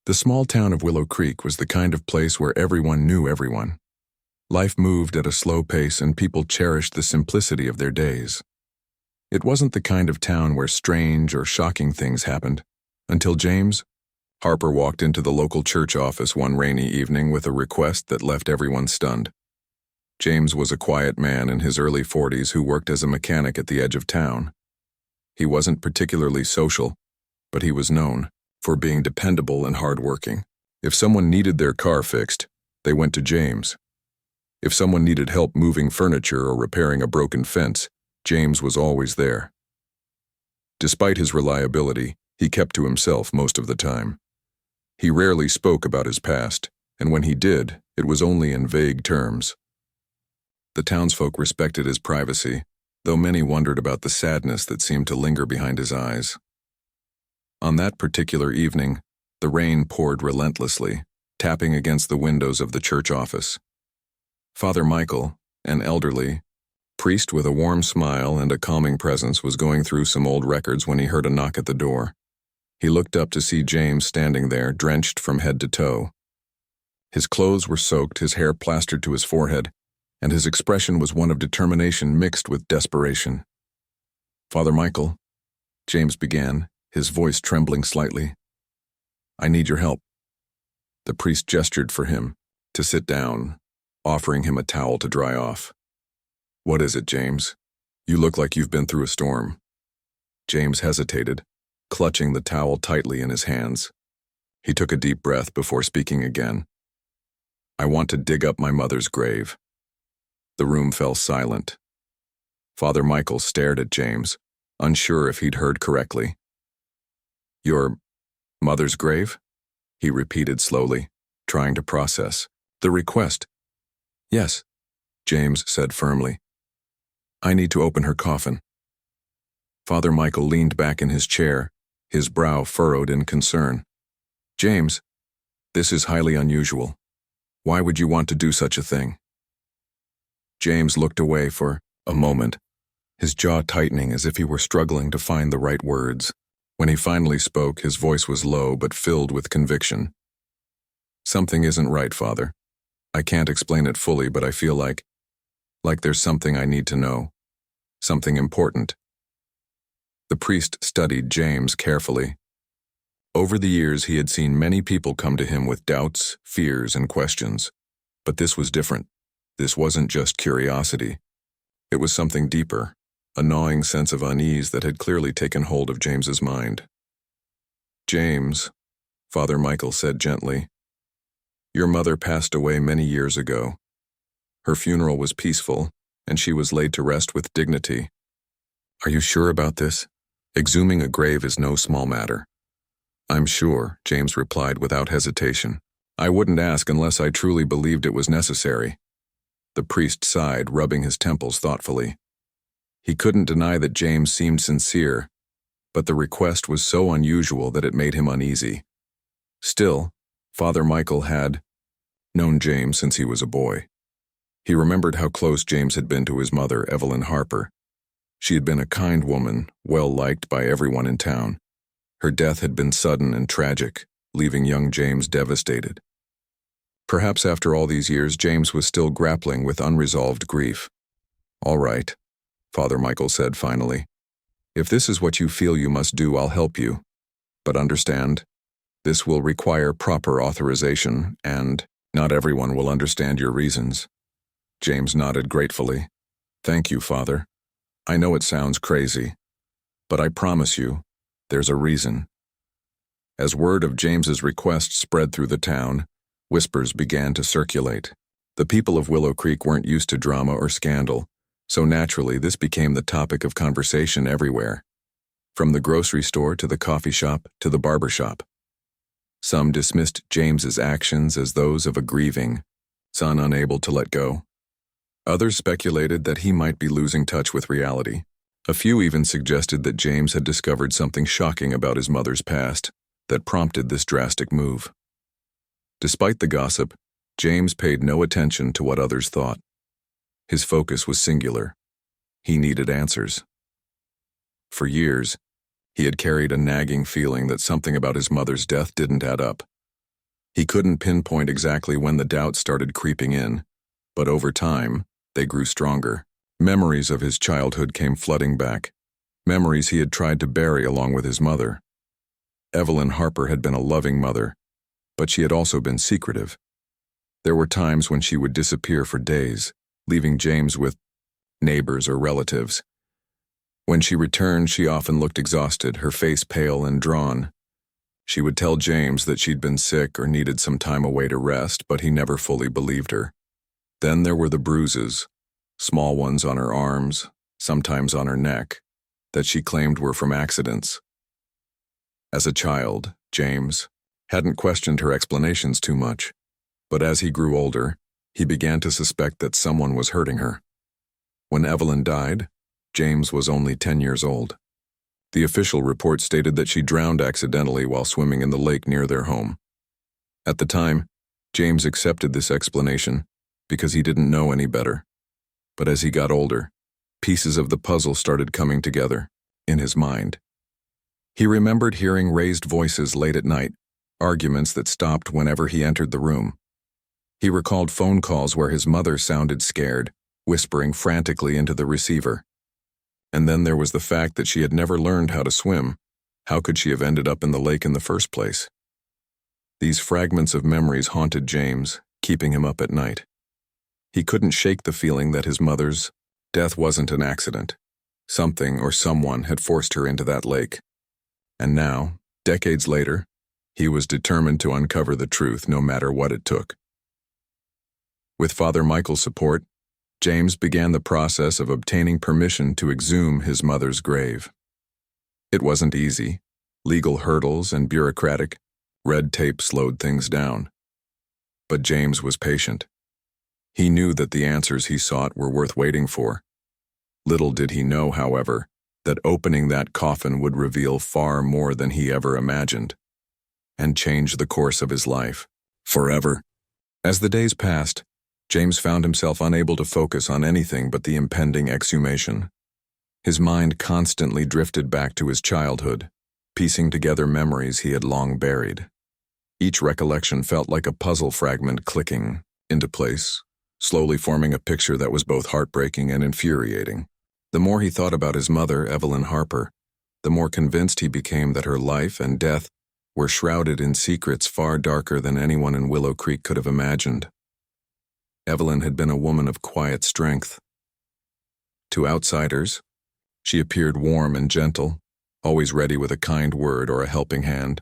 The small town of Willow Creek was the kind of place where everyone knew everyone. Life moved at a slow pace and people cherished the simplicity of their days. It wasn't the kind of town where strange or shocking things happened, until James Harper walked into the local church office one rainy evening with a request that left everyone stunned. James was a quiet man in his early 40s who worked as a mechanic at the edge of town. He wasn't particularly social, but he was known for being dependable and hardworking. If someone needed their car fixed, they went to James. If someone needed help moving furniture or repairing a broken fence, James was always there. Despite his reliability, he kept to himself most of the time. He rarely spoke about his past, and when he did, it was only in vague terms. The townsfolk respected his privacy, though many wondered about the sadness that seemed to linger behind his eyes. On that particular evening, the rain poured relentlessly, tapping against the windows of the church office. Father Michael, an elderly priest with a warm smile and a calming presence, was going through some old records when he heard a knock at the door. He looked up to see James standing there, drenched from head to toe. His clothes were soaked, his hair plastered to his forehead, and his expression was one of determination mixed with desperation. "Father Michael," James began, his voice trembling slightly, "I need your help." The priest gestured for him to sit down, offering him a towel to dry off. "What is it, James? You look like you've been through a storm." James hesitated, clutching the towel tightly in his hands. He took a deep breath before speaking again. "I want to dig up my mother's grave." The room fell silent. Father Michael stared at James, unsure if he'd heard correctly. "Your mother's grave?" he repeated slowly, trying to process the request. "Yes," James said firmly. "I need to open her coffin." Father Michael leaned back in his chair, his brow furrowed in concern. "James, this is highly unusual. Why would you want to do such a thing?" James looked away for a moment, his jaw tightening as if he were struggling to find the right words. When he finally spoke, his voice was low but filled with conviction. "Something isn't right, Father. I can't explain it fully, but I feel like there's something I need to know. Something important." The priest studied James carefully. Over the years, he had seen many people come to him with doubts, fears, and questions. But this was different. This wasn't just curiosity. It was something deeper, a gnawing sense of unease that had clearly taken hold of James's mind. "James," Father Michael said gently, "your mother passed away many years ago. Her funeral was peaceful, and she was laid to rest with dignity. Are you sure about this? Exhuming a grave is no small matter." "I'm sure," James replied without hesitation. "I wouldn't ask unless I truly believed it was necessary." The priest sighed, rubbing his temples thoughtfully. He couldn't deny that James seemed sincere, but the request was so unusual that it made him uneasy. Still, Father Michael had known James since he was a boy. He remembered how close James had been to his mother, Evelyn Harper. She had been a kind woman, well-liked by everyone in town. Her death had been sudden and tragic, leaving young James devastated. Perhaps after all these years, James was still grappling with unresolved grief. "All right," Father Michael said finally. "If this is what you feel you must do, I'll help you. But understand, this will require proper authorization, and not everyone will understand your reasons." James nodded gratefully. "Thank you, Father. I know it sounds crazy, but I promise you, there's a reason." As word of James's request spread through the town, whispers began to circulate. The people of Willow Creek weren't used to drama or scandal, so naturally this became the topic of conversation everywhere. From the grocery store to the coffee shop to the barber shop. Some dismissed James's actions as those of a grieving son unable to let go. Others speculated that he might be losing touch with reality. A few even suggested that James had discovered something shocking about his mother's past that prompted this drastic move. Despite the gossip, James paid no attention to what others thought. His focus was singular. He needed answers. For years, he had carried a nagging feeling that something about his mother's death didn't add up. He couldn't pinpoint exactly when the doubts started creeping in, but over time, they grew stronger. Memories of his childhood came flooding back, memories he had tried to bury along with his mother. Evelyn Harper had been a loving mother, but she had also been secretive. There were times when she would disappear for days, leaving James with neighbors or relatives. When she returned, she often looked exhausted, her face pale and drawn. She would tell James that she'd been sick or needed some time away to rest, but he never fully believed her. Then there were the bruises, small ones on her arms, sometimes on her neck, that she claimed were from accidents. As a child, James hadn't questioned her explanations too much, but as he grew older, he began to suspect that someone was hurting her. When Evelyn died, James was only 10 years old. The official report stated that she drowned accidentally while swimming in the lake near their home. At the time, James accepted this explanation because he didn't know any better. But as he got older, pieces of the puzzle started coming together in his mind. He remembered hearing raised voices late at night, arguments that stopped whenever he entered the room. He recalled phone calls where his mother sounded scared, whispering frantically into the receiver. And then there was the fact that she had never learned how to swim. How could she have ended up in the lake in the first place? These fragments of memories haunted James, keeping him up at night. He couldn't shake the feeling that his mother's death wasn't an accident. Something or someone had forced her into that lake. And now, decades later, he was determined to uncover the truth no matter what it took. With Father Michael's support, James began the process of obtaining permission to exhume his mother's grave. It wasn't easy. Legal hurdles and bureaucratic red tape slowed things down. But James was patient. He knew that the answers he sought were worth waiting for. Little did he know, however, that opening that coffin would reveal far more than he ever imagined, and change the course of his life, forever. As the days passed, James found himself unable to focus on anything but the impending exhumation. His mind constantly drifted back to his childhood, piecing together memories he had long buried. Each recollection felt like a puzzle fragment clicking into place, slowly forming a picture that was both heartbreaking and infuriating. The more he thought about his mother, Evelyn Harper, the more convinced he became that her life and death were shrouded in secrets far darker than anyone in Willow Creek could have imagined. Evelyn had been a woman of quiet strength. To outsiders, she appeared warm and gentle, always ready with a kind word or a helping hand.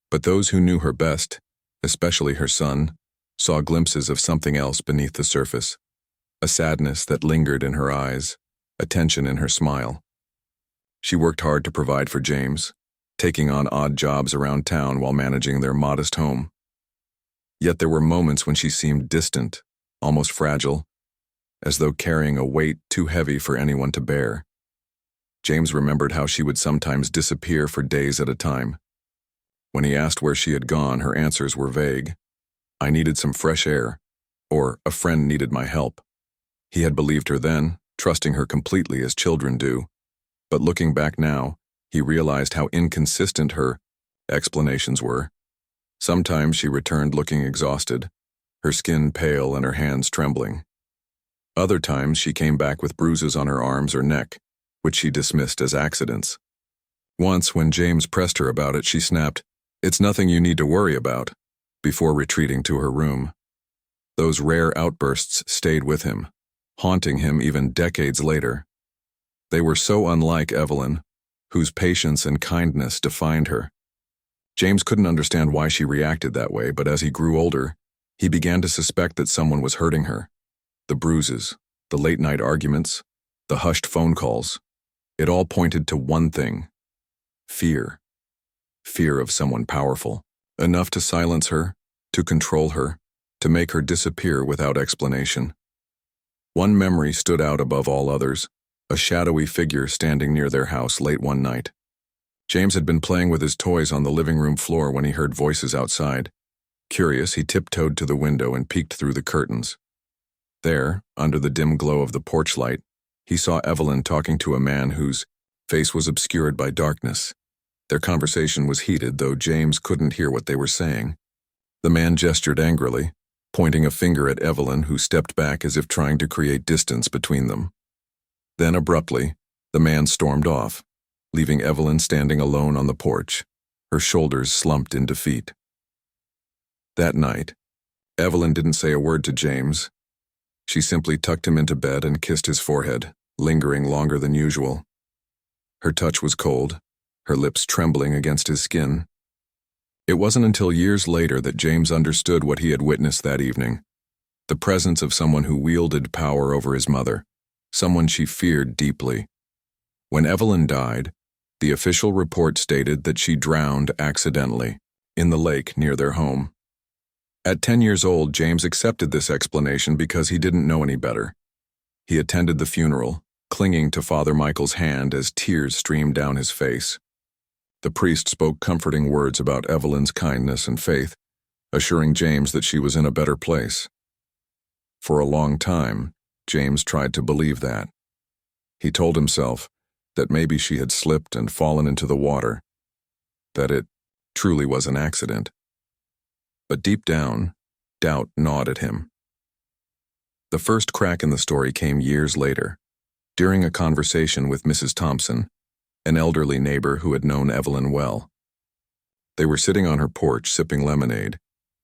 But those who knew her best, especially her son, saw glimpses of something else beneath the surface, a sadness that lingered in her eyes, a tension in her smile. She worked hard to provide for James, taking on odd jobs around town while managing their modest home. Yet there were moments when she seemed distant, almost fragile, as though carrying a weight too heavy for anyone to bear. James remembered how she would sometimes disappear for days at a time. When he asked where she had gone, her answers were vague. "I needed some fresh air," or "a friend needed my help." He had believed her then, trusting her completely as children do. But looking back now, he realized how inconsistent her explanations were. Sometimes she returned looking exhausted, her skin pale and her hands trembling. Other times she came back with bruises on her arms or neck, which she dismissed as accidents. Once, when James pressed her about it, she snapped, "It's nothing you need to worry about," before retreating to her room. Those rare outbursts stayed with him, haunting him even decades later. They were so unlike Evelyn, whose patience and kindness defined her. James couldn't understand why she reacted that way, but as he grew older, he began to suspect that someone was hurting her. The bruises, the late-night arguments, the hushed phone calls, it all pointed to one thing: fear. Fear of someone powerful, enough to silence her, to control her, to make her disappear without explanation. One memory stood out above all others, a shadowy figure standing near their house late one night. James had been playing with his toys on the living room floor when he heard voices outside. Curious, he tiptoed to the window and peeked through the curtains. There, under the dim glow of the porch light, he saw Evelyn talking to a man whose face was obscured by darkness. Their conversation was heated, though James couldn't hear what they were saying. The man gestured angrily, pointing a finger at Evelyn, who stepped back as if trying to create distance between them. Then abruptly, the man stormed off, leaving Evelyn standing alone on the porch, her shoulders slumped in defeat. That night, Evelyn didn't say a word to James. She simply tucked him into bed and kissed his forehead, lingering longer than usual. Her touch was cold, her lips trembling against his skin. It wasn't until years later that James understood what he had witnessed that evening, the presence of someone who wielded power over his mother, someone she feared deeply. When Evelyn died, the official report stated that she drowned accidentally in the lake near their home. At 10 years old, James accepted this explanation because he didn't know any better. He attended the funeral, clinging to Father Michael's hand as tears streamed down his face. The priest spoke comforting words about Evelyn's kindness and faith, assuring James that she was in a better place. For a long time, James tried to believe that. He told himself that maybe she had slipped and fallen into the water, that it truly was an accident. But deep down, doubt gnawed at him. The first crack in the story came years later, during a conversation with Mrs. Thompson, an elderly neighbor who had known Evelyn well. They were sitting on her porch sipping lemonade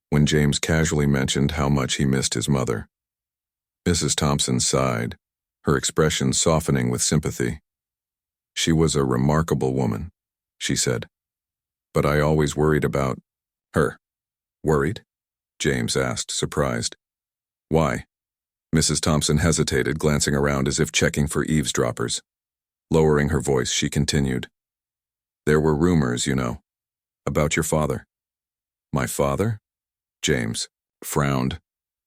when James casually mentioned how much he missed his mother. Mrs. Thompson sighed, her expression softening with sympathy. "She was a remarkable woman," she said. "But I always worried about her." "Worried?" James asked, surprised. "Why?" Mrs. Thompson hesitated, glancing around as if checking for eavesdroppers. Lowering her voice, she continued. "There were rumors, you know, about your father." "My father?" James frowned.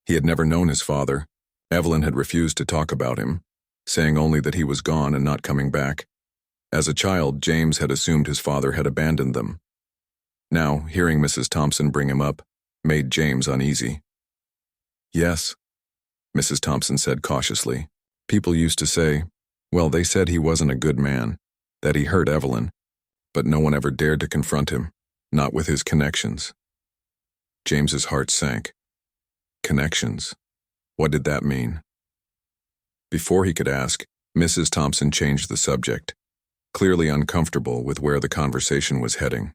He had never known his father. Evelyn had refused to talk about him, saying only that he was gone and not coming back. As a child, James had assumed his father had abandoned them. Now, hearing Mrs. Thompson bring him up made James uneasy. "Yes," Mrs. Thompson said cautiously. "People used to say, well, they said he wasn't a good man, that he hurt Evelyn, but no one ever dared to confront him, not with his connections." James's heart sank. Connections? What did that mean? Before he could ask, Mrs. Thompson changed the subject, clearly uncomfortable with where the conversation was heading.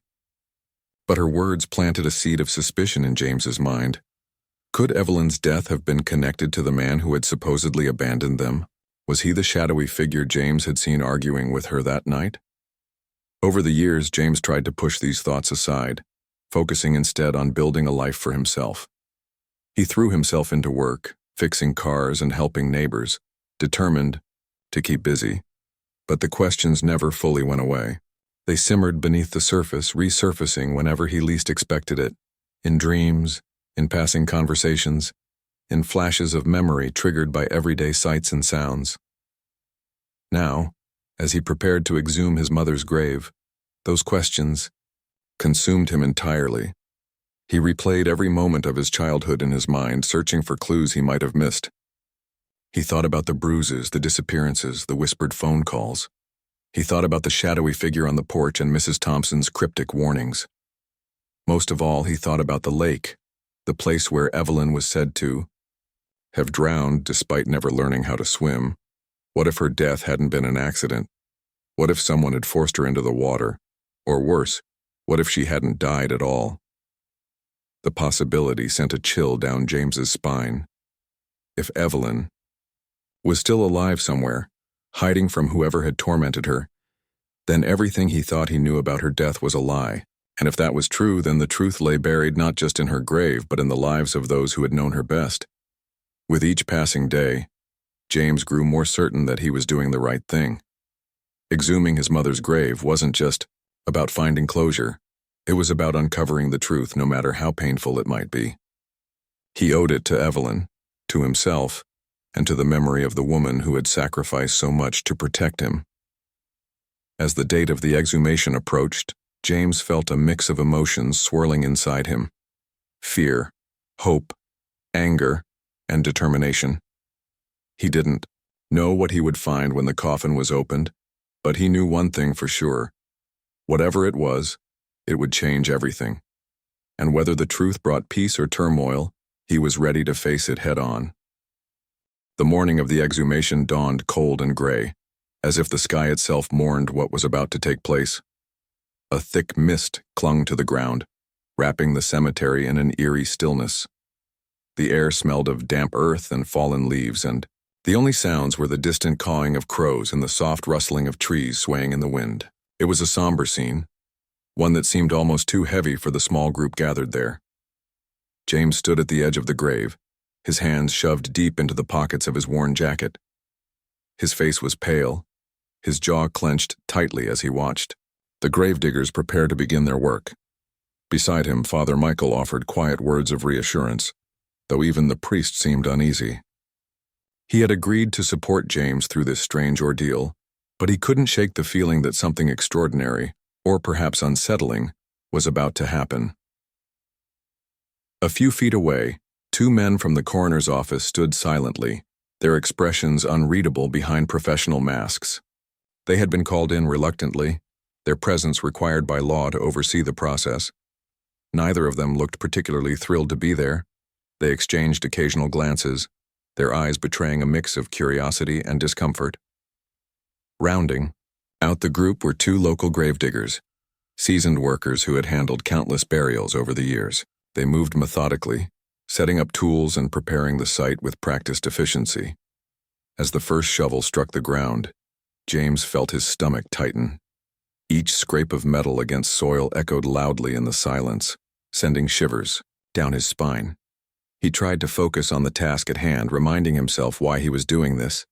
But her words planted a seed of suspicion in James's mind. Could Evelyn's death have been connected to the man who had supposedly abandoned them? Was he the shadowy figure James had seen arguing with her that night? Over the years, James tried to push these thoughts aside, focusing instead on building a life for himself. He threw himself into work, fixing cars and helping neighbors, determined to keep busy. But the questions never fully went away. They simmered beneath the surface, resurfacing whenever he least expected it, in dreams, in passing conversations, in flashes of memory triggered by everyday sights and sounds. Now, as he prepared to exhume his mother's grave, those questions consumed him entirely. He replayed every moment of his childhood in his mind, searching for clues he might have missed. He thought about the bruises, the disappearances, the whispered phone calls. He thought about the shadowy figure on the porch and Mrs. Thompson's cryptic warnings. Most of all, he thought about the lake, the place where Evelyn was said to have drowned despite never learning how to swim. What if her death hadn't been an accident? What if someone had forced her into the water? Or worse, what if she hadn't died at all? The possibility sent a chill down James's spine. If Evelyn was still alive somewhere, hiding from whoever had tormented her, then everything he thought he knew about her death was a lie. And if that was true, then the truth lay buried not just in her grave, but in the lives of those who had known her best. With each passing day, James grew more certain that he was doing the right thing. Exhuming his mother's grave wasn't just about finding closure. It was about uncovering the truth, no matter how painful it might be. He owed it to Evelyn, to himself, and to the memory of the woman who had sacrificed so much to protect him. As the date of the exhumation approached, James felt a mix of emotions swirling inside him: fear, hope, anger, and determination. He didn't know what he would find when the coffin was opened, but he knew one thing for sure. Whatever it was, it would change everything. and whether the truth brought peace or turmoil, he was ready to face it head-on. The morning of the exhumation dawned cold and gray, as if the sky itself mourned what was about to take place. A thick mist clung to the ground, wrapping the cemetery in an eerie stillness. The air smelled of damp earth and fallen leaves, and the only sounds were the distant cawing of crows and the soft rustling of trees swaying in the wind. It was a somber scene, one that seemed almost too heavy for the small group gathered there. James stood at the edge of the grave, his hands shoved deep into the pockets of his worn jacket. His face was pale, his jaw clenched tightly as he watched. The gravediggers prepared to begin their work. Beside him, Father Michael offered quiet words of reassurance, though even the priest seemed uneasy. He had agreed to support James through this strange ordeal, but he couldn't shake the feeling that something extraordinary, or perhaps unsettling, was about to happen. A few feet away, two men from the coroner's office stood silently, their expressions unreadable behind professional masks. They had been called in reluctantly, their presence required by law to oversee the process. Neither of them looked particularly thrilled to be there. They exchanged occasional glances, their eyes betraying a mix of curiosity and discomfort. Rounding out the group were two local gravediggers, seasoned workers who had handled countless burials over the years. They moved methodically, setting up tools and preparing the site with practiced efficiency. As the first shovel struck the ground, James felt his stomach tighten. Each scrape of metal against soil echoed loudly in the silence, sending shivers down his spine. He tried to focus on the task at hand, reminding himself why he was doing this,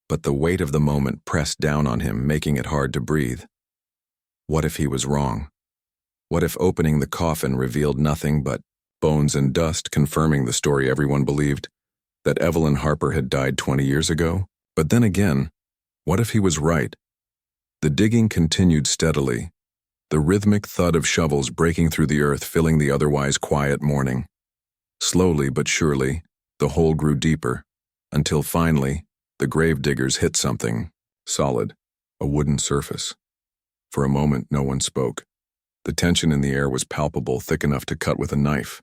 but the weight of the moment pressed down on him, making it hard to breathe. What if he was wrong? What if opening the coffin revealed nothing but bones and dust, confirming the story everyone believed, that Evelyn Harper had died 20 years ago? But then again, what if he was right? The digging continued steadily, the rhythmic thud of shovels breaking through the earth filling the otherwise quiet morning. Slowly but surely, the hole grew deeper, until finally, the gravediggers hit something solid, a wooden surface. For a moment, no one spoke. The tension in the air was palpable, thick enough to cut with a knife.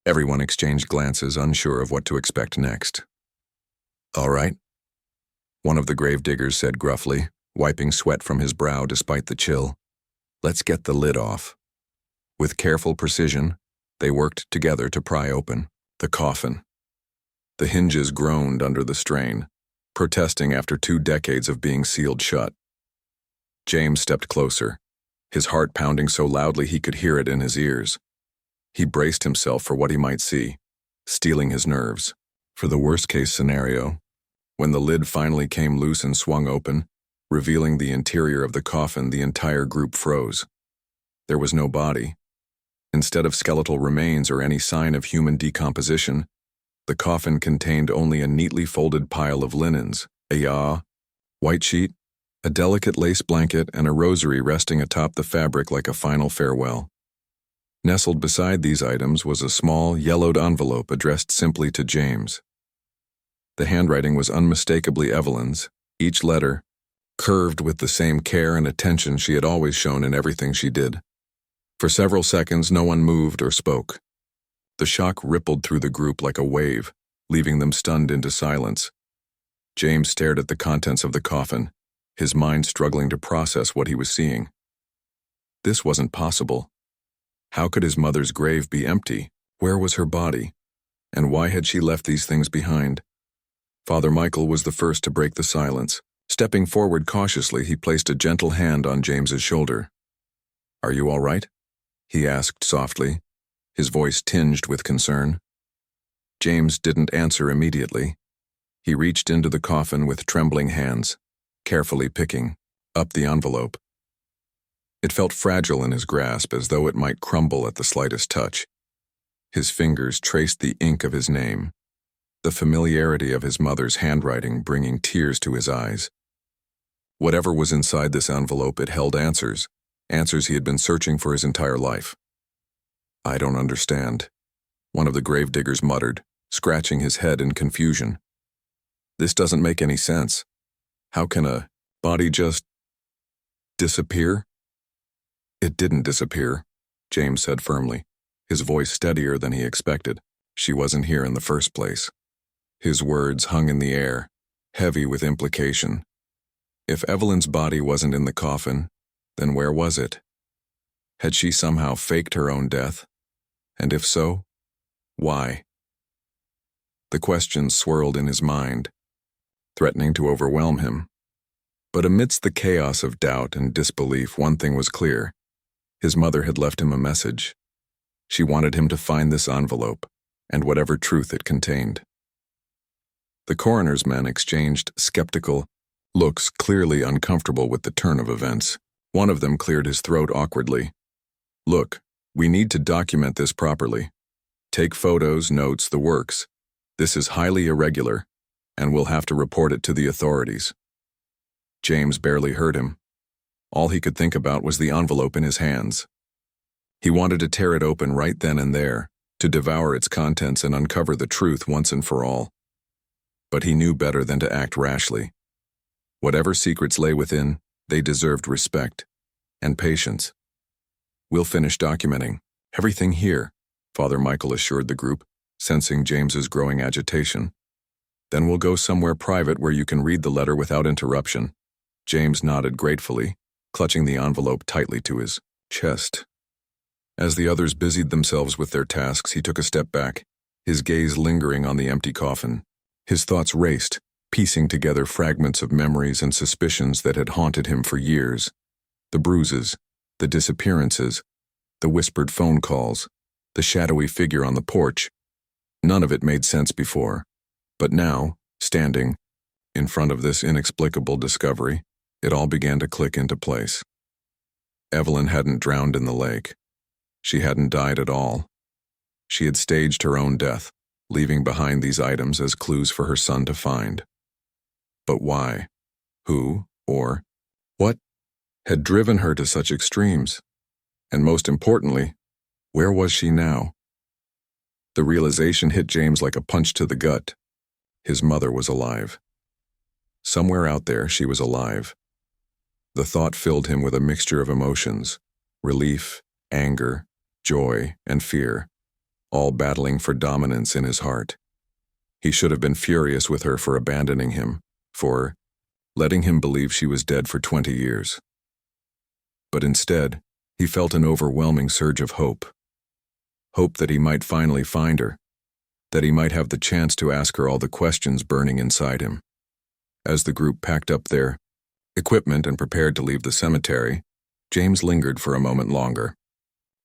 Everyone exchanged glances, unsure of what to expect next. "All right," one of the gravediggers said gruffly, wiping sweat from his brow despite the chill. "Let's get the lid off." With careful precision, they worked together to pry open the coffin. The hinges groaned under the strain, protesting after 2 decades of being sealed shut. James stepped closer, his heart pounding so loudly he could hear it in his ears. He braced himself for what he might see, steeling his nerves. For the worst-case scenario, when the lid finally came loose and swung open, revealing the interior of the coffin, the entire group froze. There was no body. Instead of skeletal remains or any sign of human decomposition, the coffin contained only a neatly folded pile of linens, a white sheet, a delicate lace blanket, and a rosary resting atop the fabric like a final farewell. Nestled beside these items was a small, yellowed envelope addressed simply to James. The handwriting was unmistakably Evelyn's, each letter curved with the same care and attention she had always shown in everything she did. For several seconds, no one moved or spoke. The shock rippled through the group like a wave, leaving them stunned into silence. James stared at the contents of the coffin, his mind struggling to process what he was seeing. This wasn't possible. How could his mother's grave be empty? Where was her body? And why had she left these things behind? Father Michael was the first to break the silence. Stepping forward cautiously, he placed a gentle hand on James's shoulder. "Are you all right?" he asked softly, his voice tinged with concern. James didn't answer immediately. He reached into the coffin with trembling hands, carefully picking up the envelope. It felt fragile in his grasp, as though it might crumble at the slightest touch. His fingers traced the ink of his name, the familiarity of his mother's handwriting bringing tears to his eyes. Whatever was inside this envelope, it held answers he had been searching for his entire life. "I don't understand," one of the gravediggers muttered, scratching his head in confusion. "This doesn't make any sense. How can a body just disappear?" "It didn't disappear," James said firmly. his voice steadier than he expected. She wasn't here in the first place. His words hung in the air, heavy with implication. If Evelyn's body wasn't in the coffin, then where was it? Had she somehow faked her own death? And if so, why? The questions swirled in his mind, threatening to overwhelm him. But amidst the chaos of doubt and disbelief, one thing was clear. His mother had left him a message. She wanted him to find this envelope, and whatever truth it contained. The coroner's men exchanged skeptical looks, clearly uncomfortable with the turn of events. One of them cleared his throat awkwardly. "Look, we need to document this properly. Take photos, notes, the works. This is highly irregular, and we'll have to report it to the authorities." James barely heard him. All he could think about was the envelope in his hands. He wanted to tear it open right then and there, to devour its contents and uncover the truth once and for all. But he knew better than to act rashly. Whatever secrets lay within, they deserved respect and patience. "We'll finish documenting everything here," Father Michael assured the group, sensing James's growing agitation. "Then we'll go somewhere private where you can read the letter without interruption." James nodded gratefully, clutching the envelope tightly to his chest. As the others busied themselves with their tasks, he took a step back, his gaze lingering on the empty coffin. His thoughts raced, piecing together fragments of memories and suspicions that had haunted him for years. The bruises, the disappearances, the whispered phone calls, the shadowy figure on the porch. None of it made sense before. But now, standing in front of this inexplicable discovery, it all began to click into place. Evelyn hadn't drowned in the lake. She hadn't died at all. She had staged her own death, leaving behind these items as clues for her son to find. But why? Who, or what, had driven her to such extremes? And most importantly, where was she now? The realization hit James like a punch to the gut. His mother was alive. Somewhere out there, she was alive. The thought filled him with a mixture of emotions: relief, anger, joy, and fear, all battling for dominance in his heart. He should have been furious with her for abandoning him, for letting him believe she was dead for 20 years. But instead, he felt an overwhelming surge of hope. Hope that he might finally find her, that he might have the chance to ask her all the questions burning inside him. As the group packed up their equipment and prepared to leave the cemetery, James lingered for a moment longer.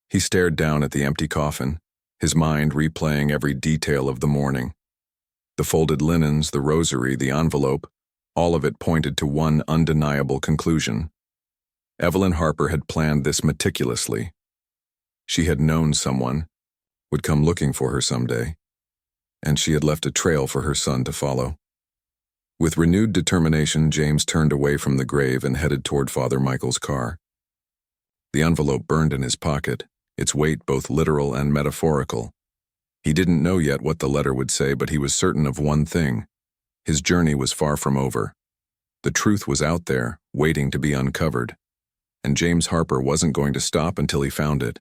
He stared down at the empty coffin, his mind replaying every detail of the morning. The folded linens, the rosary, the envelope, all of it pointed to one undeniable conclusion. Evelyn Harper had planned this meticulously. She had known someone would come looking for her someday, and she had left a trail for her son to follow. With renewed determination, James turned away from the grave and headed toward Father Michael's car. The envelope burned in his pocket, its weight both literal and metaphorical. He didn't know yet what the letter would say, but he was certain of one thing: his journey was far from over. The truth was out there, waiting to be uncovered, and James Harper wasn't going to stop until he found it.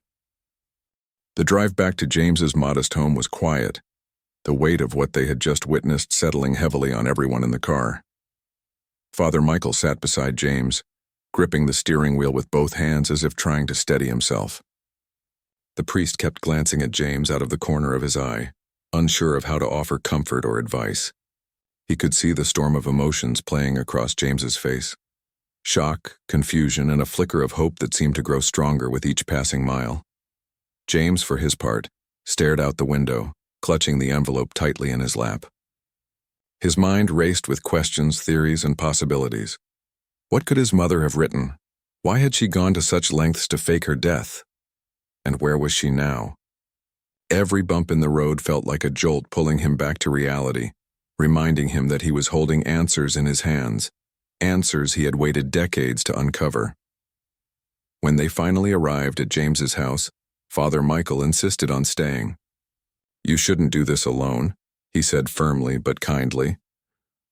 The drive back to James's modest home was quiet, the weight of what they had just witnessed settling heavily on everyone in the car. Father Michael sat beside James, gripping the steering wheel with both hands as if trying to steady himself. The priest kept glancing at James out of the corner of his eye, unsure of how to offer comfort or advice. He could see the storm of emotions playing across James's face: shock, confusion, and a flicker of hope that seemed to grow stronger with each passing mile. James, for his part, stared out the window, clutching the envelope tightly in his lap. His mind raced with questions, theories, and possibilities. What could his mother have written? Why had she gone to such lengths to fake her death? And where was she now? Every bump in the road felt like a jolt pulling him back to reality, reminding him that he was holding answers in his hands, answers he had waited decades to uncover. When they finally arrived at James's house, Father Michael insisted on staying. "You shouldn't do this alone," he said firmly but kindly.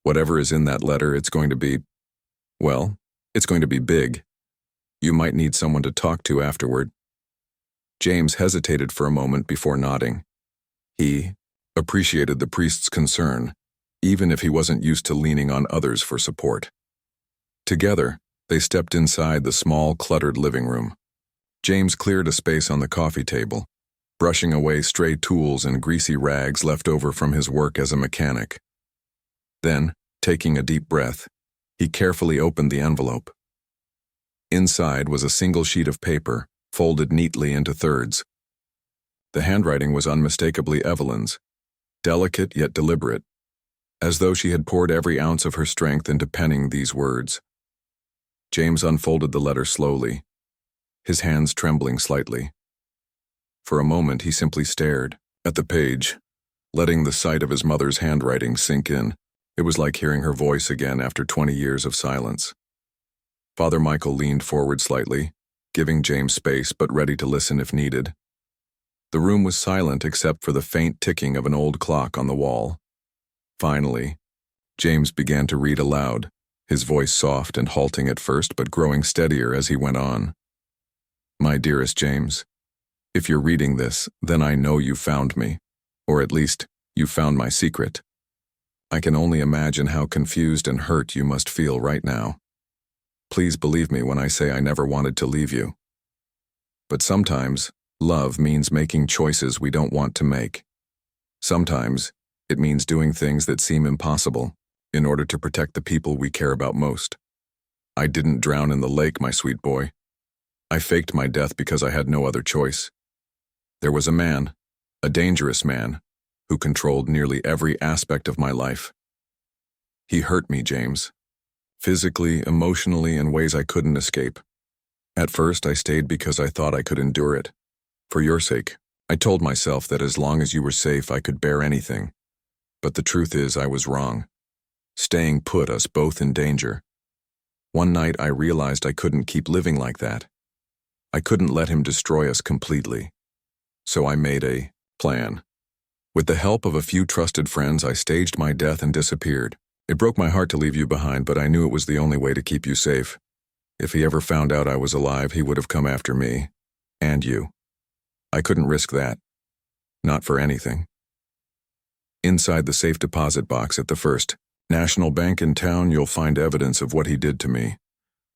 "Whatever is in that letter, it's going to be big. You might need someone to talk to afterward." James hesitated for a moment before nodding. He appreciated the priest's concern, even if he wasn't used to leaning on others for support. Together, they stepped inside the small, cluttered living room. James cleared a space on the coffee table, brushing away stray tools and greasy rags left over from his work as a mechanic. Then, taking a deep breath, he carefully opened the envelope. Inside was a single sheet of paper, folded neatly into thirds. The handwriting was unmistakably Evelyn's, delicate yet deliberate, as though she had poured every ounce of her strength into penning these words. James unfolded the letter slowly, his hands trembling slightly. For a moment he simply stared at the page, letting the sight of his mother's handwriting sink in. It was like hearing her voice again after 20 years of silence. Father Michael leaned forward slightly, giving James space but ready to listen if needed. The room was silent except for the faint ticking of an old clock on the wall. Finally, James began to read aloud, his voice soft and halting at first but growing steadier as he went on. My dearest James, if you're reading this, then I know you found me, or at least, you found my secret. I can only imagine how confused and hurt you must feel right now. Please believe me when I say I never wanted to leave you. But sometimes, love means making choices we don't want to make. Sometimes, it means doing things that seem impossible in order to protect the people we care about most. I didn't drown in the lake, my sweet boy. I faked my death because I had no other choice. There was a man, a dangerous man, who controlled nearly every aspect of my life. He hurt me, James. Physically, emotionally, in ways I couldn't escape. At first, I stayed because I thought I could endure it. For your sake, I told myself that as long as you were safe, I could bear anything. But the truth is, I was wrong. Staying put us both in danger. One night, I realized I couldn't keep living like that. I couldn't let him destroy us completely. So I made a plan. With the help of a few trusted friends, I staged my death and disappeared. It broke my heart to leave you behind, but I knew it was the only way to keep you safe. If he ever found out I was alive, he would have come after me. And you. I couldn't risk that. Not for anything. Inside the safe deposit box at the First National Bank in town, you'll find evidence of what he did to me.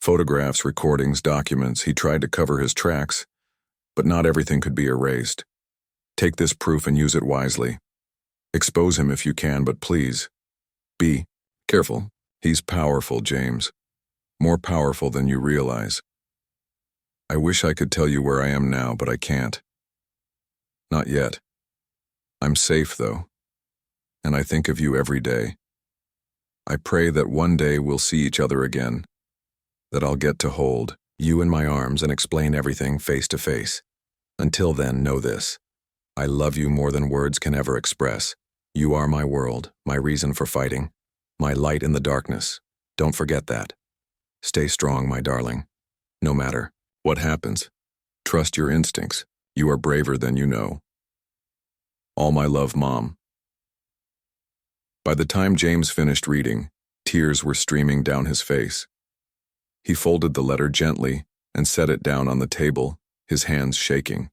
Photographs, recordings, documents. He tried to cover his tracks, but not everything could be erased. Take this proof and use it wisely. Expose him if you can, but please, be careful. He's powerful, James. More powerful than you realize. I wish I could tell you where I am now, but I can't. Not yet. I'm safe, though, and I think of you every day. I pray that one day we'll see each other again, that I'll get to hold you in my arms and explain everything face to face. Until then, know this. I love you more than words can ever express. You are my world, my reason for fighting, my light in the darkness. Don't forget that. Stay strong, my darling. No matter what happens, trust your instincts. You are braver than you know. All my love, Mom. By the time James finished reading, tears were streaming down his face. He folded the letter gently and set it down on the table, his hands shaking.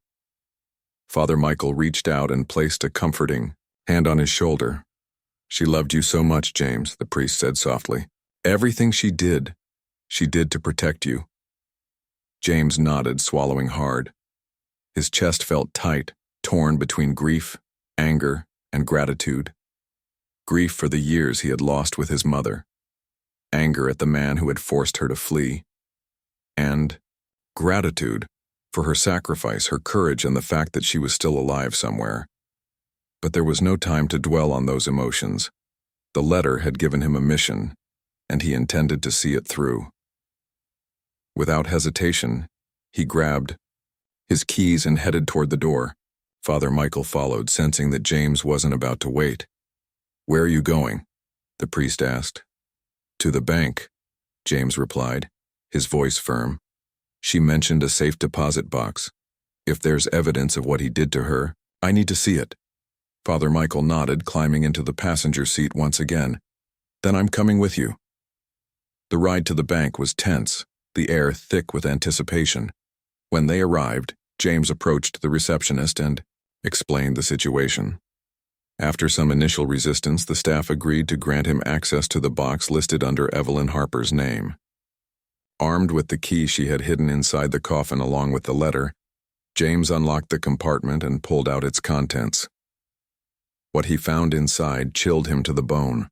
Father Michael reached out and placed a comforting hand on his shoulder. She loved you so much, James, the priest said softly. Everything she did to protect you. James nodded, swallowing hard. His chest felt tight, torn between grief, anger, and gratitude. Grief for the years he had lost with his mother. Anger at the man who had forced her to flee. And gratitude for her sacrifice, her courage, and the fact that she was still alive somewhere. But there was no time to dwell on those emotions. The letter had given him a mission, and he intended to see it through. Without hesitation, he grabbed his keys and headed toward the door. Father Michael followed, sensing that James wasn't about to wait. Where are you going? The priest asked. To the bank, James replied, his voice firm. She mentioned a safe deposit box. If there's evidence of what he did to her, I need to see it. Father Michael nodded, climbing into the passenger seat once again. Then I'm coming with you. The ride to the bank was tense, the air thick with anticipation. When they arrived, James approached the receptionist and explained the situation. After some initial resistance, the staff agreed to grant him access to the box listed under Evelyn Harper's name. Armed with the key she had hidden inside the coffin along with the letter, James unlocked the compartment and pulled out its contents. What he found inside chilled him to the bone.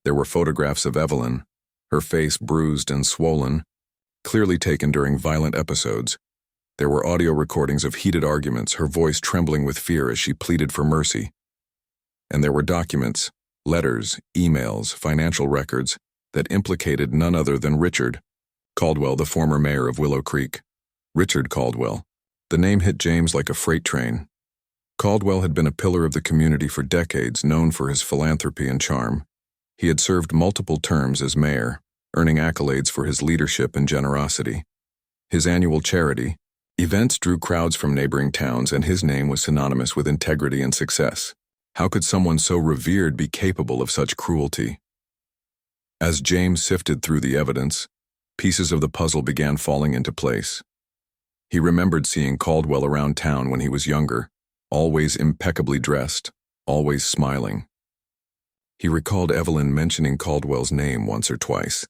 There were photographs of Evelyn, her face bruised and swollen, clearly taken during violent episodes. There were audio recordings of heated arguments, her voice trembling with fear as she pleaded for mercy. And there were documents, letters, emails, financial records that implicated none other than Richard Caldwell, the former mayor of Willow Creek. Richard Caldwell. The name hit James like a freight train. Caldwell had been a pillar of the community for decades, known for his philanthropy and charm. He had served multiple terms as mayor, earning accolades for his leadership and generosity. His annual charity events drew crowds from neighboring towns, and his name was synonymous with integrity and success. How could someone so revered be capable of such cruelty? As James sifted through the evidence, pieces of the puzzle began falling into place. He remembered seeing Caldwell around town when he was younger, always impeccably dressed, always smiling. He recalled Evelyn mentioning Caldwell's name once or twice,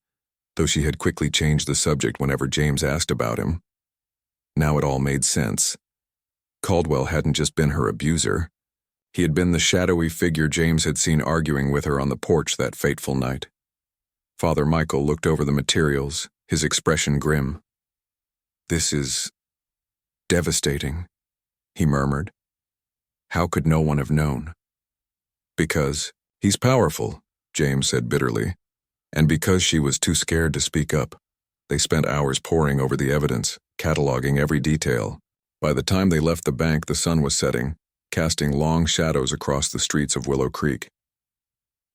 though she had quickly changed the subject whenever James asked about him. Now it all made sense. Caldwell hadn't just been her abuser. He had been the shadowy figure James had seen arguing with her on the porch that fateful night. Father Michael looked over the materials, his expression grim. "This is devastating," he murmured. "How could no one have known?" "Because he's powerful," James said bitterly, and because she was too scared to speak up. They spent hours poring over the evidence, cataloging every detail. By the time they left the bank, the sun was setting, casting long shadows across the streets of Willow Creek.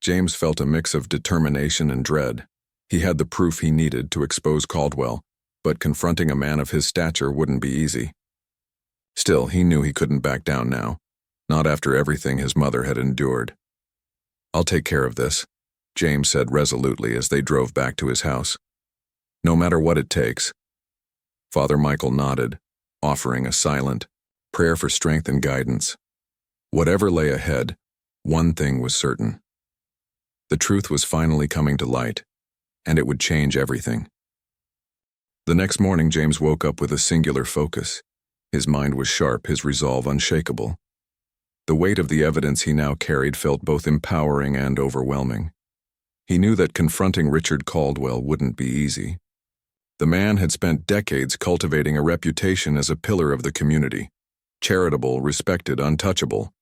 James felt a mix of determination and dread. He had the proof he needed to expose Caldwell, but confronting a man of his stature wouldn't be easy. Still, he knew he couldn't back down now, not after everything his mother had endured. "I'll take care of this," James said resolutely as they drove back to his house. "No matter what it takes." Father Michael nodded, offering a silent prayer for strength and guidance. Whatever lay ahead, one thing was certain. The truth was finally coming to light, and it would change everything. The next morning, James woke up with a singular focus. His mind was sharp, his resolve unshakable. The weight of the evidence he now carried felt both empowering and overwhelming. He knew that confronting Richard Caldwell wouldn't be easy. The man had spent decades cultivating a reputation as a pillar of the community, charitable, respected, untouchable.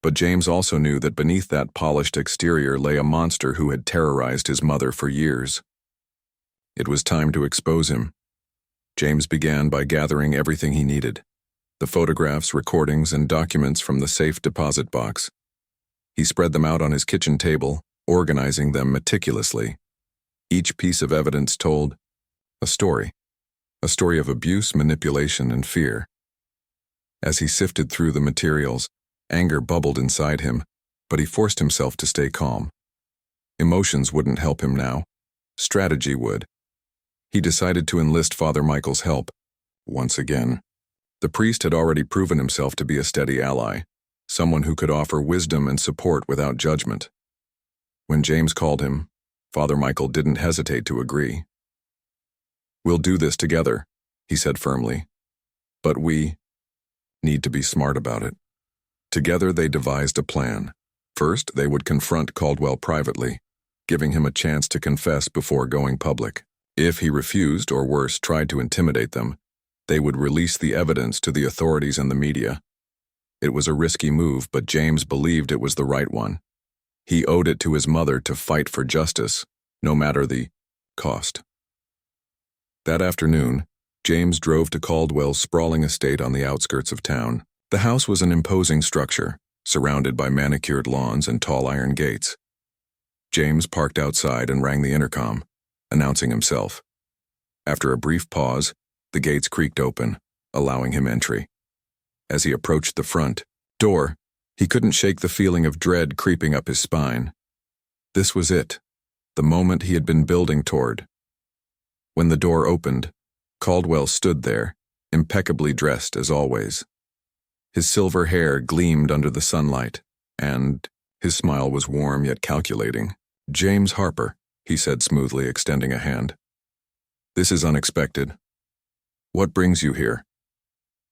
But James also knew that beneath that polished exterior lay a monster who had terrorized his mother for years. It was time to expose him. James began by gathering everything he needed: the photographs, recordings, and documents from the safe deposit box. He spread them out on his kitchen table, organizing them meticulously. Each piece of evidence told a story of abuse, manipulation, and fear. As he sifted through the materials, anger bubbled inside him, but he forced himself to stay calm. Emotions wouldn't help him now. Strategy would. He decided to enlist Father Michael's help. Once again, the priest had already proven himself to be a steady ally, someone who could offer wisdom and support without judgment. When James called him, Father Michael didn't hesitate to agree. "We'll do this together," he said firmly. "But we need to be smart about it." Together they devised a plan. First, they would confront Caldwell privately, giving him a chance to confess before going public. If he refused, or worse, tried to intimidate them, they would release the evidence to the authorities and the media. It was a risky move, but James believed it was the right one. He owed it to his mother to fight for justice, no matter the cost. That afternoon, James drove to Caldwell's sprawling estate on the outskirts of town. The house was an imposing structure, surrounded by manicured lawns and tall iron gates. James parked outside and rang the intercom, announcing himself. After a brief pause, the gates creaked open, allowing him entry. As he approached the front door, he couldn't shake the feeling of dread creeping up his spine. This was it, the moment he had been building toward. When the door opened, Caldwell stood there, impeccably dressed as always. His silver hair gleamed under the sunlight, and his smile was warm yet calculating. "James Harper," he said smoothly, extending a hand. "This is unexpected. What brings you here?"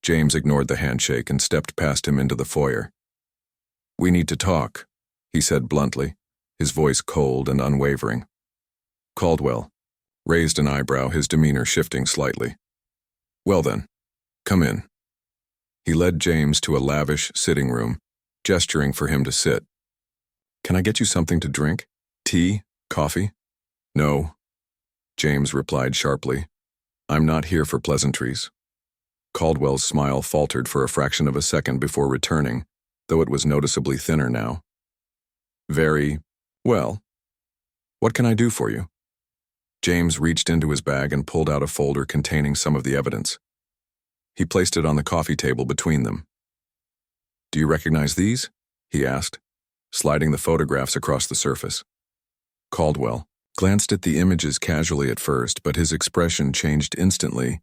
James ignored the handshake and stepped past him into the foyer. "We need to talk," he said bluntly, his voice cold and unwavering. Caldwell raised an eyebrow, his demeanor shifting slightly. "Well then, come in." He led James to a lavish sitting room, gesturing for him to sit. "Can I get you something to drink? Tea? Coffee?" "No," James replied sharply. "I'm not here for pleasantries." Caldwell's smile faltered for a fraction of a second before returning, though it was noticeably thinner now. "Very well. What can I do for you?" James reached into his bag and pulled out a folder containing some of the evidence. He placed it on the coffee table between them. "Do you recognize these?" he asked, sliding the photographs across the surface. Caldwell glanced at the images casually at first, but his expression changed instantly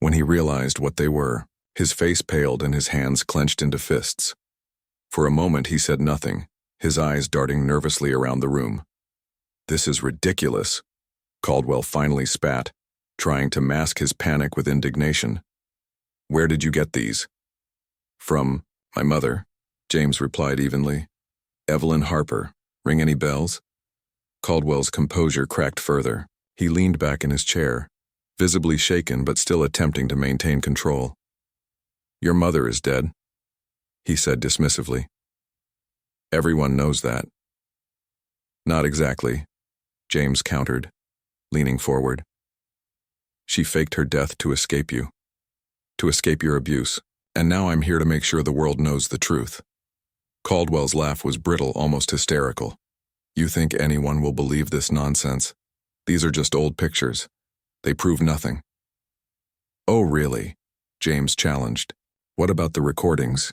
when he realized what they were. His face paled and his hands clenched into fists. For a moment he said nothing, his eyes darting nervously around the room. "This is ridiculous," Caldwell finally spat, trying to mask his panic with indignation. "Where did you get these?" "From my mother," James replied evenly. "Evelyn Harper. Ring any bells?" Caldwell's composure cracked further. He leaned back in his chair, visibly shaken but still attempting to maintain control. "Your mother is dead," he said dismissively. "Everyone knows that." "Not exactly," James countered, leaning forward. "She faked her death to escape you, to escape your abuse, and now I'm here to make sure the world knows the truth." Caldwell's laugh was brittle, almost hysterical. "You think anyone will believe this nonsense? These are just old pictures. They prove nothing." "Oh, really?" James challenged. "What about the recordings?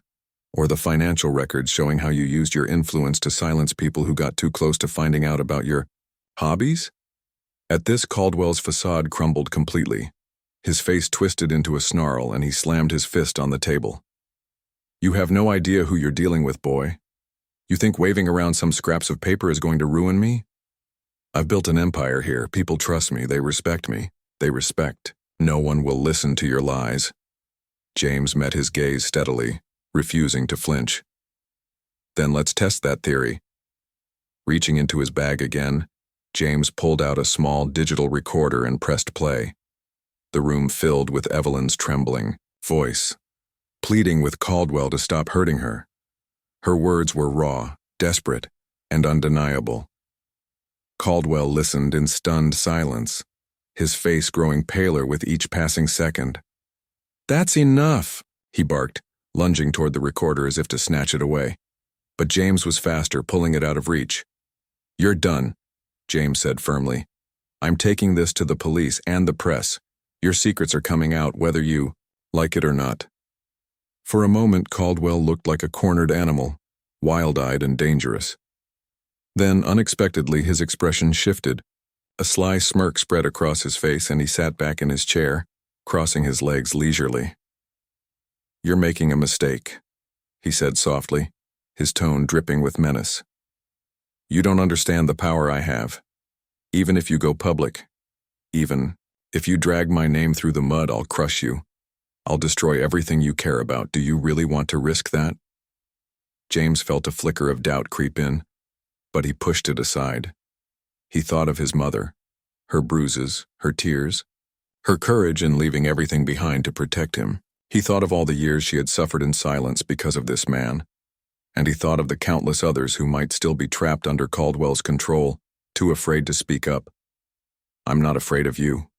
Or the financial records showing how you used your influence to silence people who got too close to finding out about your hobbies?" At this, Caldwell's facade crumbled completely. His face twisted into a snarl and he slammed his fist on the table. "You have no idea who you're dealing with, boy. You think waving around some scraps of paper is going to ruin me? I've built an empire here. People trust me. They respect me. They respect. No one will listen to your lies." James met his gaze steadily, refusing to flinch. "Then let's test that theory." Reaching into his bag again, James pulled out a small digital recorder and pressed play. The room filled with Evelyn's trembling voice, pleading with Caldwell to stop hurting her. Her words were raw, desperate, and undeniable. Caldwell listened in stunned silence, his face growing paler with each passing second. "That's enough," he barked, lunging toward the recorder as if to snatch it away. But James was faster, pulling it out of reach. "You're done," James said firmly. "I'm taking this to the police and the press. Your secrets are coming out whether you like it or not." For a moment, Caldwell looked like a cornered animal, wild-eyed and dangerous. Then, unexpectedly, his expression shifted. A sly smirk spread across his face and he sat back in his chair, crossing his legs leisurely. "You're making a mistake," he said softly, his tone dripping with menace. "You don't understand the power I have. Even if you go public, even if you drag my name through the mud, I'll crush you. I'll destroy everything you care about. Do you really want to risk that?" James felt a flicker of doubt creep in, but he pushed it aside. He thought of his mother, her bruises, her tears, her courage in leaving everything behind to protect him. He thought of all the years she had suffered in silence because of this man, and he thought of the countless others who might still be trapped under Caldwell's control, too afraid to speak up. "I'm not afraid of you,"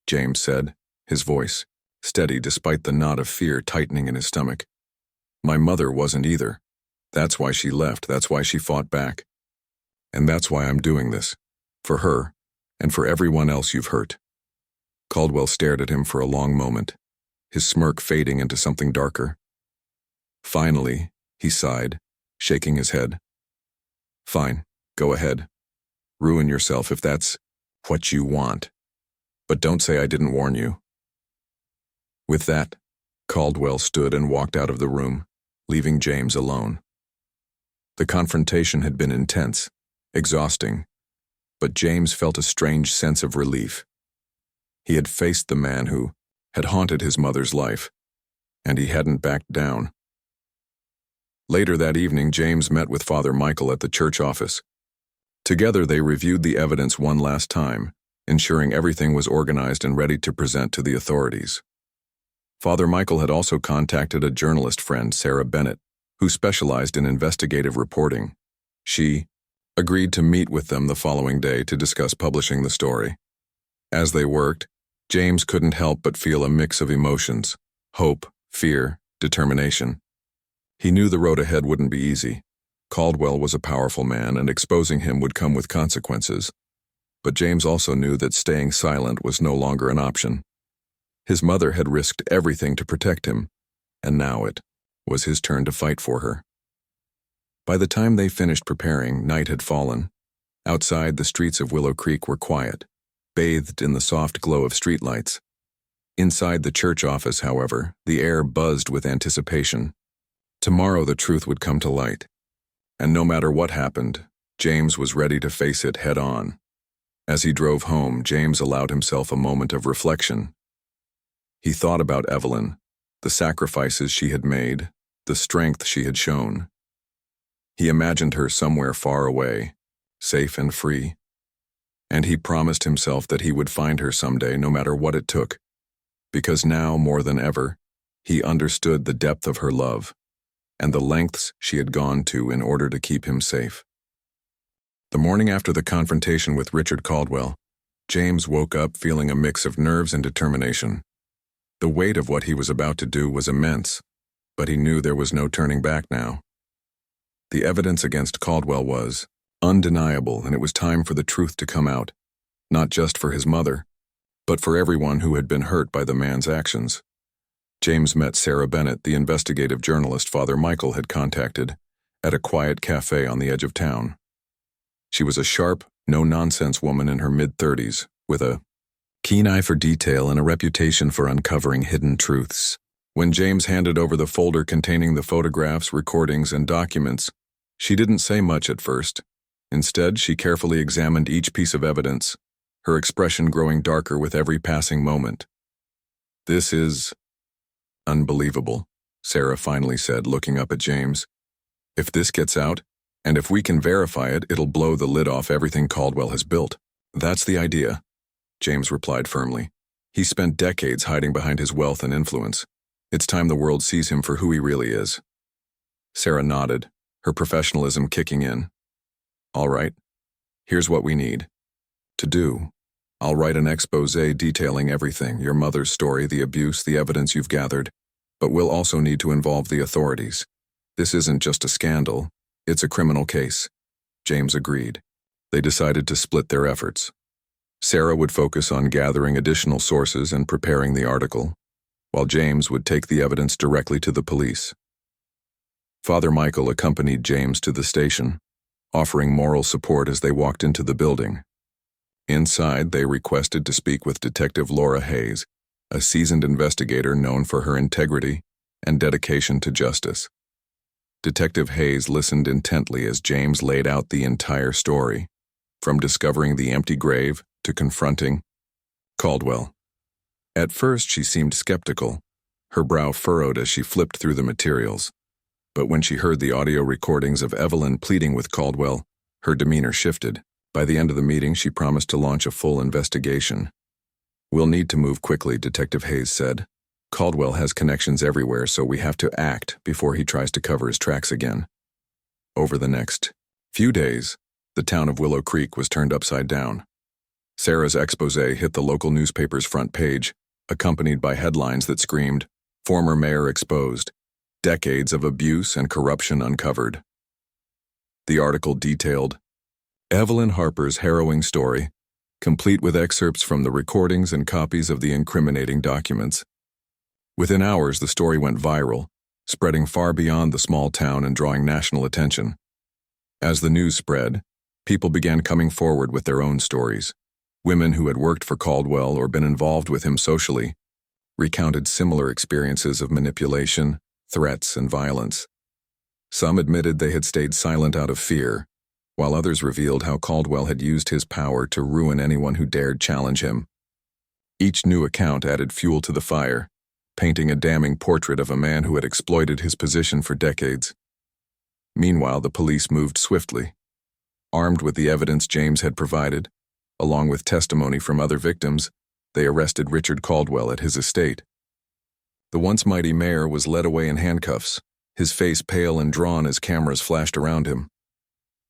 James said, his voice steady despite the knot of fear tightening in his stomach. "My mother wasn't either. That's why she left, that's why she fought back. And that's why I'm doing this. For her, and for everyone else you've hurt." Caldwell stared at him for a long moment, his smirk fading into something darker. Finally, he sighed, shaking his head. "Fine, go ahead. Ruin yourself if that's what you want. But don't say I didn't warn you." With that, Caldwell stood and walked out of the room, leaving James alone. The confrontation had been intense, exhausting, but James felt a strange sense of relief. He had faced the man who had haunted his mother's life, and he hadn't backed down. Later that evening, James met with Father Michael at the church office. Together, they reviewed the evidence one last time, ensuring everything was organized and ready to present to the authorities. Father Michael had also contacted a journalist friend, Sarah Bennett, who specialized in investigative reporting. She agreed to meet with them the following day to discuss publishing the story. As they worked, James couldn't help but feel a mix of emotions: hope, fear, determination. He knew the road ahead wouldn't be easy. Caldwell was a powerful man, and exposing him would come with consequences. But James also knew that staying silent was no longer an option. His mother had risked everything to protect him, and now it was his turn to fight for her. By the time they finished preparing, night had fallen. Outside, the streets of Willow Creek were quiet, bathed in the soft glow of streetlights. Inside the church office, however, the air buzzed with anticipation. Tomorrow the truth would come to light. And no matter what happened, James was ready to face it head on. As he drove home, James allowed himself a moment of reflection. He thought about Evelyn, the sacrifices she had made, the strength she had shown. He imagined her somewhere far away, safe and free. And he promised himself that he would find her someday, no matter what it took. Because now, more than ever, he understood the depth of her love and the lengths she had gone to in order to keep him safe. The morning after the confrontation with Richard Caldwell, James woke up feeling a mix of nerves and determination. The weight of what he was about to do was immense, but he knew there was no turning back now. The evidence against Caldwell was undeniable, and it was time for the truth to come out, not just for his mother, but for everyone who had been hurt by the man's actions. James met Sarah Bennett, the investigative journalist Father Michael had contacted, at a quiet cafe on the edge of town. She was a sharp, no-nonsense woman in her mid-30s, with a keen eye for detail and a reputation for uncovering hidden truths. When James handed over the folder containing the photographs, recordings, and documents, she didn't say much at first. Instead, she carefully examined each piece of evidence, her expression growing darker with every passing moment. "This is unbelievable," Sarah finally said, looking up at James. "If this gets out, and if we can verify it, it'll blow the lid off everything Caldwell has built." "That's the idea," James replied firmly. "He spent decades hiding behind his wealth and influence. It's time the world sees him for who he really is." Sarah nodded, her professionalism kicking in. "All right, here's what we need to do. I'll write an exposé detailing everything, your mother's story, the abuse, the evidence you've gathered, but we'll also need to involve the authorities. This isn't just a scandal, it's a criminal case." James agreed. They decided to split their efforts. Sarah would focus on gathering additional sources and preparing the article, while James would take the evidence directly to the police. Father Michael accompanied James to the station, offering moral support as they walked into the building. Inside, they requested to speak with Detective Laura Hayes, a seasoned investigator known for her integrity and dedication to justice. Detective Hayes listened intently as James laid out the entire story, from discovering the empty grave to confronting Caldwell. At first, she seemed skeptical, her brow furrowed as she flipped through the materials. But when she heard the audio recordings of Evelyn pleading with Caldwell, her demeanor shifted. By the end of the meeting, she promised to launch a full investigation. "We'll need to move quickly," Detective Hayes said. "Caldwell has connections everywhere, so we have to act before he tries to cover his tracks again." Over the next few days, the town of Willow Creek was turned upside down. Sarah's exposé hit the local newspaper's front page, accompanied by headlines that screamed, "Former Mayor Exposed. Decades of Abuse and Corruption Uncovered." The article detailed Evelyn Harper's harrowing story, complete with excerpts from the recordings and copies of the incriminating documents. Within hours, the story went viral, spreading far beyond the small town and drawing national attention. As the news spread, people began coming forward with their own stories. Women who had worked for Caldwell or been involved with him socially, recounted similar experiences of manipulation, threats, and violence. Some admitted they had stayed silent out of fear, while others revealed how Caldwell had used his power to ruin anyone who dared challenge him. Each new account added fuel to the fire, painting a damning portrait of a man who had exploited his position for decades. Meanwhile, the police moved swiftly. Armed with the evidence James had provided, along with testimony from other victims, they arrested Richard Caldwell at his estate. The once mighty mayor was led away in handcuffs, his face pale and drawn as cameras flashed around him.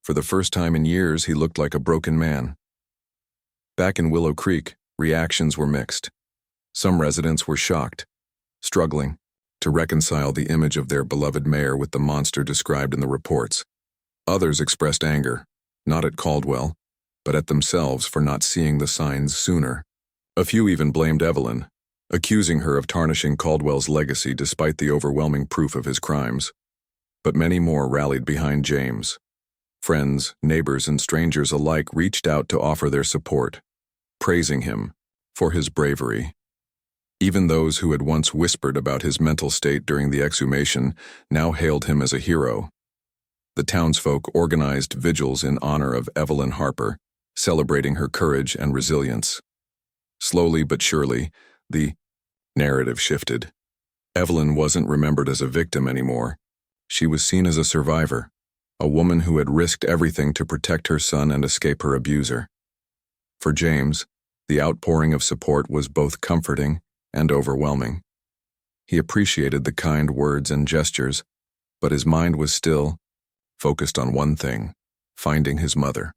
For the first time in years, he looked like a broken man. Back in Willow Creek, reactions were mixed. Some residents were shocked, struggling to reconcile the image of their beloved mayor with the monster described in the reports. Others expressed anger, not at Caldwell, but at themselves for not seeing the signs sooner. A few even blamed Evelyn, accusing her of tarnishing Caldwell's legacy despite the overwhelming proof of his crimes. But many more rallied behind James. Friends, neighbors, and strangers alike reached out to offer their support, praising him for his bravery. Even those who had once whispered about his mental state during the exhumation now hailed him as a hero. The townsfolk organized vigils in honor of Evelyn Harper, celebrating her courage and resilience. Slowly but surely, the narrative shifted. Evelyn wasn't remembered as a victim anymore. She was seen as a survivor, a woman who had risked everything to protect her son and escape her abuser. For James, the outpouring of support was both comforting and overwhelming. He appreciated the kind words and gestures, but his mind was still focused on one thing: finding his mother.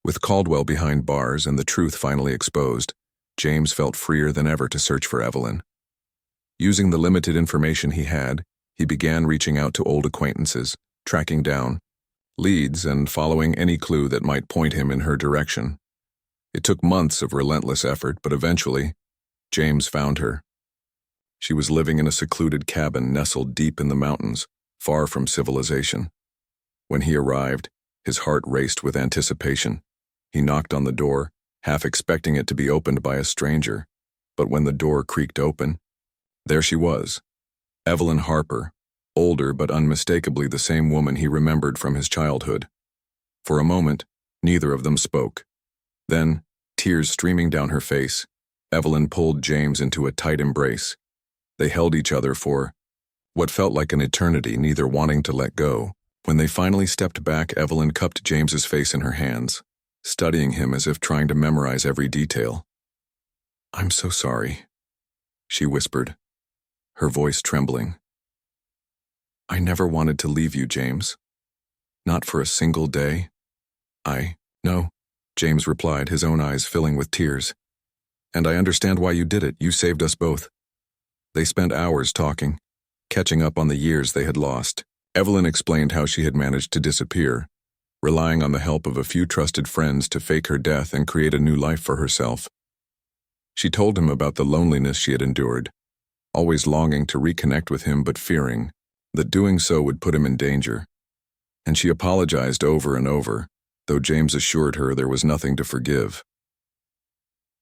With Caldwell behind bars and the truth finally exposed, James felt freer than ever to search for Evelyn. Using the limited information he had, he began reaching out to old acquaintances, tracking down leads and following any clue that might point him in her direction. It took months of relentless effort, but eventually, James found her. She was living in a secluded cabin nestled deep in the mountains, far from civilization. When he arrived, his heart raced with anticipation. He knocked on the door, half expecting it to be opened by a stranger, but when the door creaked open, there she was, Evelyn Harper, older but unmistakably the same woman he remembered from his childhood. For a moment, neither of them spoke. Then, tears streaming down her face, Evelyn pulled James into a tight embrace. They held each other for what felt like an eternity, neither wanting to let go. When they finally stepped back, Evelyn cupped James's face in her hands, studying him as if trying to memorize every detail. "I'm so sorry," she whispered, her voice trembling. "I never wanted to leave you, James. Not for a single day." "No," James replied, his own eyes filling with tears. "And I understand why you did it. You saved us both." They spent hours talking, catching up on the years they had lost. Evelyn explained how she had managed to disappear, relying on the help of a few trusted friends to fake her death and create a new life for herself. She told him about the loneliness she had endured, always longing to reconnect with him but fearing that doing so would put him in danger. And she apologized over and over, though James assured her there was nothing to forgive.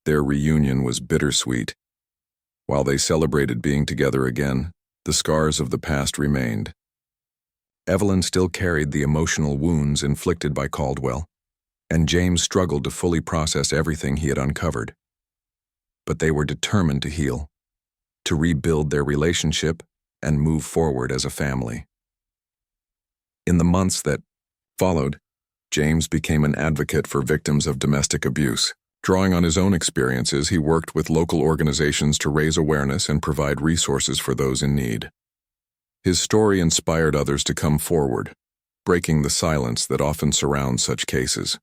Their reunion was bittersweet. While they celebrated being together again, the scars of the past remained. Evelyn still carried the emotional wounds inflicted by Caldwell, and James struggled to fully process everything he had uncovered. But they were determined to heal, to rebuild their relationship and move forward as a family. In the months that followed, James became an advocate for victims of domestic abuse. Drawing on his own experiences, he worked with local organizations to raise awareness and provide resources for those in need. His story inspired others to come forward, breaking the silence that often surrounds such cases.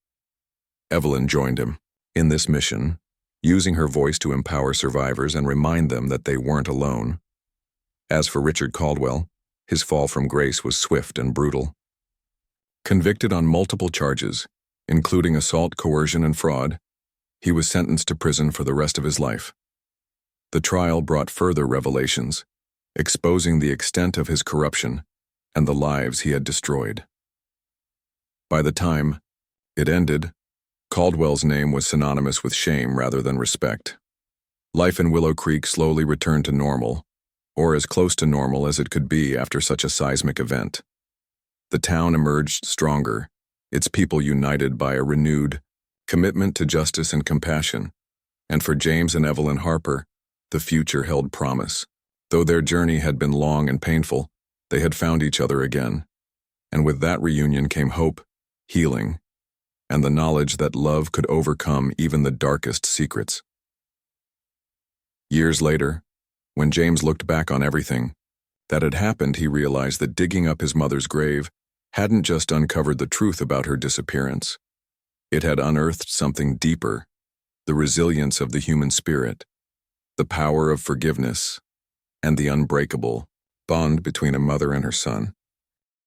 Evelyn joined him in this mission, using her voice to empower survivors and remind them that they weren't alone. As for Richard Caldwell, his fall from grace was swift and brutal. Convicted on multiple charges, including assault, coercion, and fraud, he was sentenced to prison for the rest of his life. The trial brought further revelations, exposing the extent of his corruption and the lives he had destroyed. By the time it ended, Caldwell's name was synonymous with shame rather than respect. Life in Willow Creek slowly returned to normal, or as close to normal as it could be after such a seismic event. The town emerged stronger, its people united by a renewed commitment to justice and compassion, and for James and Evelyn Harper, the future held promise. Though their journey had been long and painful, they had found each other again, and with that reunion came hope, healing, and the knowledge that love could overcome even the darkest secrets. Years later, when James looked back on everything that had happened, he realized that digging up his mother's grave hadn't just uncovered the truth about her disappearance. It had unearthed something deeper, the resilience of the human spirit, the power of forgiveness, and the unbreakable bond between a mother and her son.